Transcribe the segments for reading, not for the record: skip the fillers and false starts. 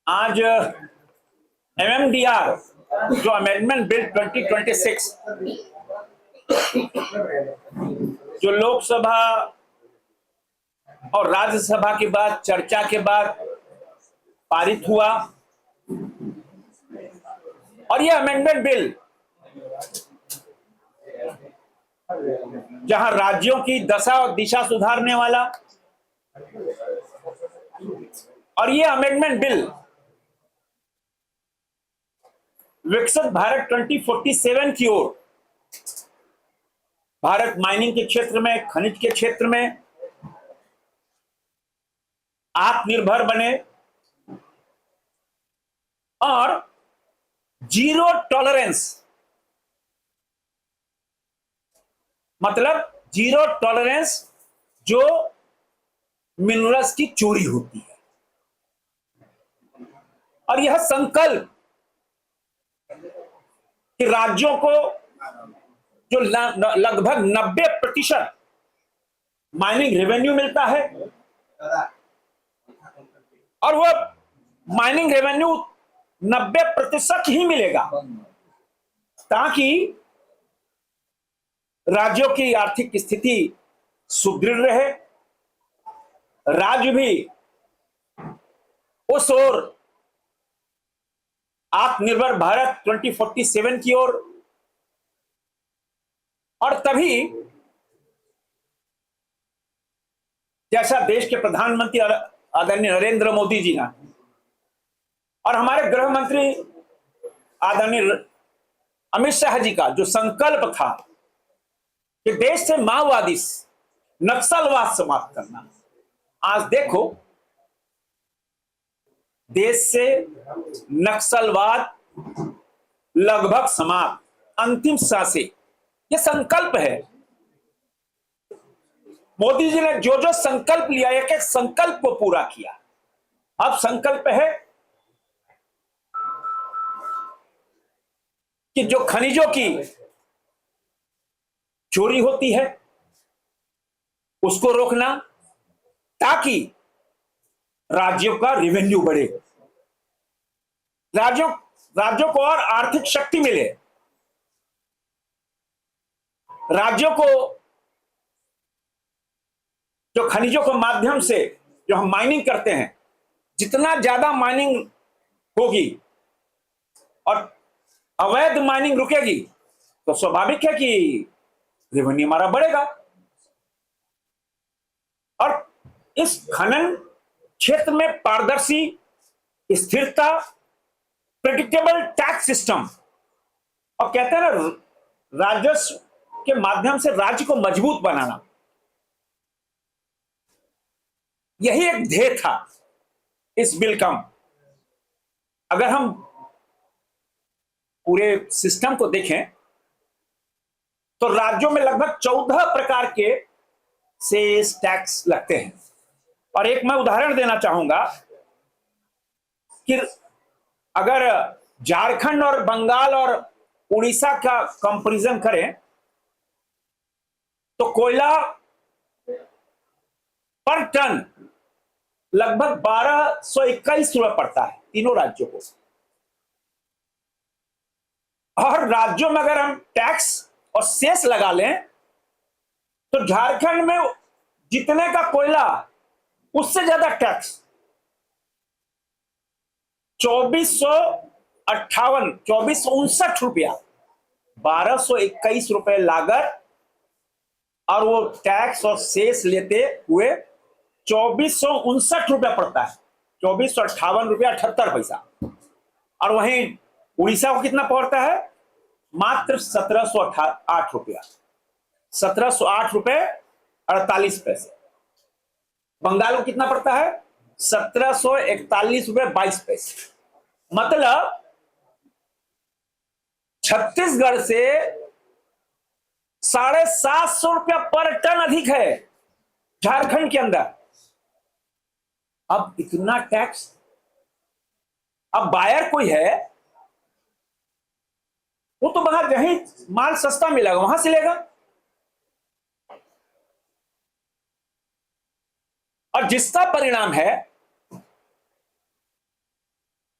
आज एमएमडीआर जो amendment bill 2026 जो लोकसभा और राज्यसभा के बाद चर्चा के बाद पारित हुआ, और यह अमेंडमेंट बिल जहां राज्यों की दशा और दिशा सुधारने वाला, और यह अमेंडमेंट बिल विकसित भारत 2047 की ओर, भारत माइनिंग के क्षेत्र में, खनिज के क्षेत्र में आत्मनिर्भर बने और जीरो टॉलरेंस, मतलब जीरो टॉलरेंस जो मिनरल्स की चोरी होती है। और यह संकल्प कि राज्यों को जो लगभग 90% माइनिंग रेवेन्यू मिलता है, और वह माइनिंग रेवेन्यू 90% ही मिलेगा ताकि राज्यों की आर्थिक स्थिति सुदृढ़ रहे, राज्य भी उस ओर आत्मनिर्भर भारत 2047 की ओर, और तभी जैसा देश के प्रधानमंत्री आदरणीय नरेंद्र मोदी जी ने और हमारे गृह मंत्री आदरणीय अमित शाह जी का जो संकल्प था कि देश से माओवादी नक्सलवाद समाप्त करना, आज देखो देश से नक्सलवाद लगभग समाप्त, अंतिम सांसें, यह संकल्प है। मोदी जी ने जो जो संकल्प लिया, एक एक संकल्प को पूरा किया। अब संकल्प है कि जो खनिजों की चोरी होती है उसको रोकना, ताकि राज्यों का रेवेन्यू बढ़े, राज्यों को और आर्थिक शक्ति मिले, राज्यों को जो खनिजों के माध्यम से जो हम माइनिंग करते हैं, जितना ज्यादा माइनिंग होगी और अवैध माइनिंग रुकेगी तो स्वाभाविक है कि रेवेन्यू हमारा बढ़ेगा। और इस खनन क्षेत्र में पारदर्शी, स्थिरता, प्रेडिक्टेबल टैक्स सिस्टम, और कहते हैं ना राजस्व के माध्यम से राज्य को मजबूत बनाना, यही एक ध्येय था इस बिल का। अगर हम पूरे सिस्टम को देखें तो राज्यों में लगभग 14 प्रकार के सेस टैक्स लगते हैं। और एक मैं उदाहरण देना चाहूंगा कि अगर झारखंड और बंगाल और उड़ीसा का कंपैरिजन करें तो कोयला पर टन लगभग 1221 रुपए पड़ता है तीनों राज्यों को। और राज्यों में अगर हम टैक्स और सेस लगा लें तो झारखंड में जितने का कोयला उससे ज्यादा टैक्स, 2459 रुपया, 1221 रुपए लागत, और वो टैक्स और सेस लेते हुए 2459 रुपया पड़ता है, 2458 रुपया 78 पैसा। और वहीं उड़ीसा को कितना पड़ता है? मात्र 1708 रुपया, 1708 रुपए 48 पैसे। बंगाल को कितना पड़ता है? 1741 रुपए 22 पैसे। मतलब छत्तीसगढ़ से 750 रुपया पर टन अधिक है झारखंड के अंदर। अब इतना टैक्स, अब बायर कोई है वो तो वहां जहीं माल सस्ता मिलेगा वहां से लेगा, और जिसका परिणाम है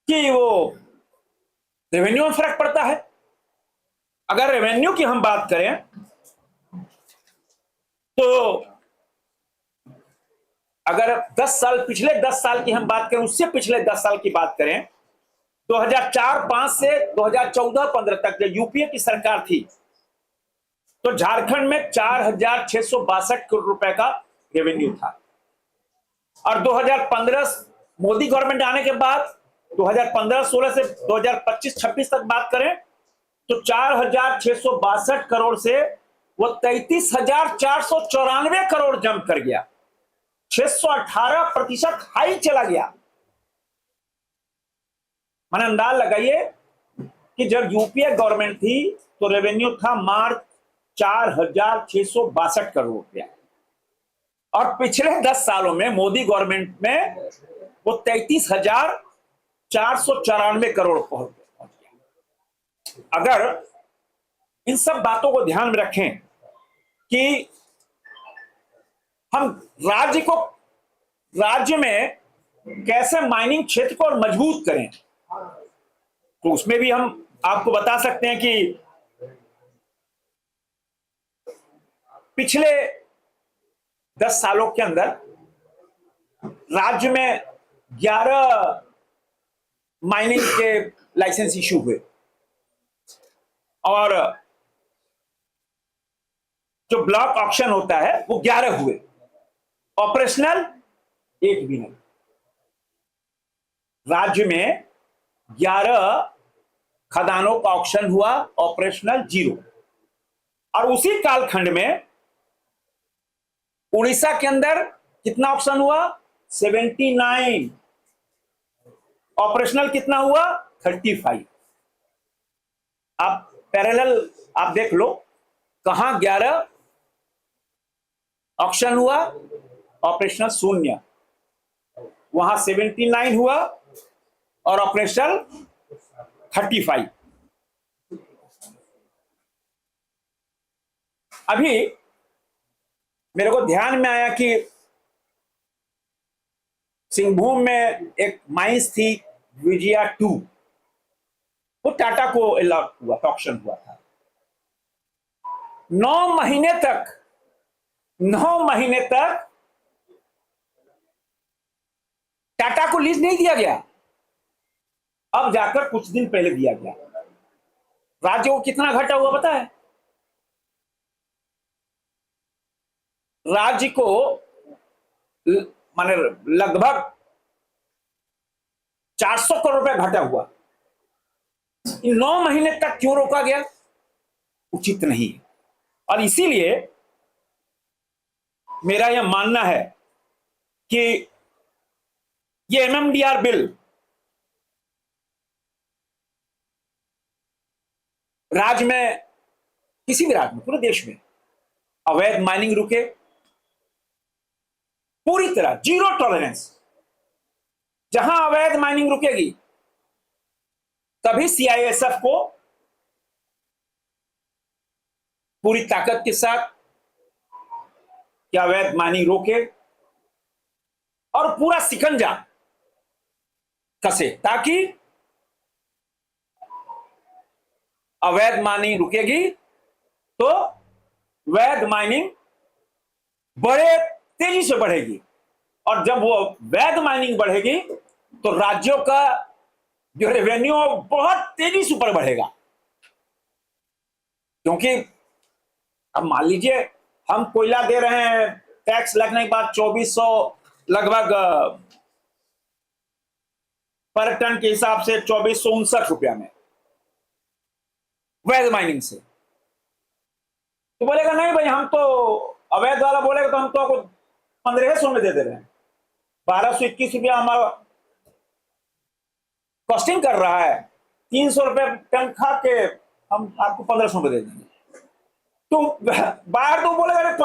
कि वो रेवेन्यू में फर्क पड़ता है। अगर रेवेन्यू की हम बात करें तो अगर 10 साल, पिछले 10 साल की हम बात करें, उससे पिछले 10 साल की बात करें, 2004-5 से 2014-15 तक जब यूपीए की सरकार थी तो झारखंड में 4,662 करोड़ रुपए का रेवेन्यू था। और 2015 मोदी गवर्नमेंट आने के बाद 2015-16 से 2025-26 तक बात करें तो 4,662 करोड़ से वो 33,494 करोड़ जंप कर गया, 618% हाई चला गया। मैंने अंदाज लगाइए कि जब यूपीए गवर्नमेंट थी तो रेवेन्यू था मार्च 4,662 करोड़ रुपया, और पिछले 10 सालों में मोदी गवर्नमेंट में वो 33,494 करोड़ पहुंच गया। अगर इन सब बातों को ध्यान में रखें कि हम राज्य में कैसे माइनिंग क्षेत्र को और मजबूत करें, तो उसमें भी हम आपको बता सकते हैं कि पिछले 10 सालों के अंदर राज्य में 11 माइनिंग के लाइसेंस इशू हुए, और जो ब्लॉक ऑक्शन होता है वो 11 हुए, ऑपरेशनल एक भी नहीं। राज्य में 11 खदानों का ऑक्शन हुआ, ऑपरेशनल 0। और उसी कालखंड में उड़ीसा के अंदर कितना ऑक्शन हुआ? 79। ऑपरेशनल कितना हुआ? 35। आप पैरेलल आप देख लो, कहां 11 ऑक्शन हुआ, ऑपरेशनल 0, वहां 79 हुआ और ऑपरेशनल 35। अभी मेरे को ध्यान में आया कि सिंहभूम में एक माइंस थी विजया 2, वो टाटा को अलॉट हुआ, ऑक्शन हुआ था। 9 महीने तक टाटा को लीज नहीं दिया गया, अब जाकर कुछ दिन पहले दिया गया। राज्य को कितना घाटा हुआ पता है? राज्य को माने लगभग 400 करोड़ रुपए घाटा हुआ। 9 महीने तक क्यों रोका गया? उचित नहीं। और इसीलिए मेरा यह मानना है कि ये एमएमडीआर बिल राज्य में, किसी भी राज्य में, पूरे देश में अवैध माइनिंग रुके, पूरी तरह 0 टॉलरेंस। जहां अवैध माइनिंग रुकेगी तभी सीआईएसएफ को पूरी ताकत के साथ कि अवैध माइनिंग रोके और पूरा शिकंजा कसे, ताकि अवैध माइनिंग रुकेगी तो वैध माइनिंग बड़े तेजी से बढ़ेगी, और जब वो वैध माइनिंग बढ़ेगी तो राज्यों का जो रेवेन्यू बहुत तेजी से ऊपर बढ़ेगा। क्योंकि अब मान लीजिए हम कोयला दे रहे हैं, टैक्स लगने के बाद 2400 लगभग पर टन के हिसाब से 2459 रुपया में वैध माइनिंग से, तो बोलेगा नहीं भाई, हम तो अवैध वाला बोलेगा तो हम तो आपको 1500 में दे दे रहे हैं, 1221 रुपया हमारा कॉस्टिंग कर रहा है, 300 रुपये टन खा के हम आपको 1500 में दे देंगे। तो बाहर तो बोलेगा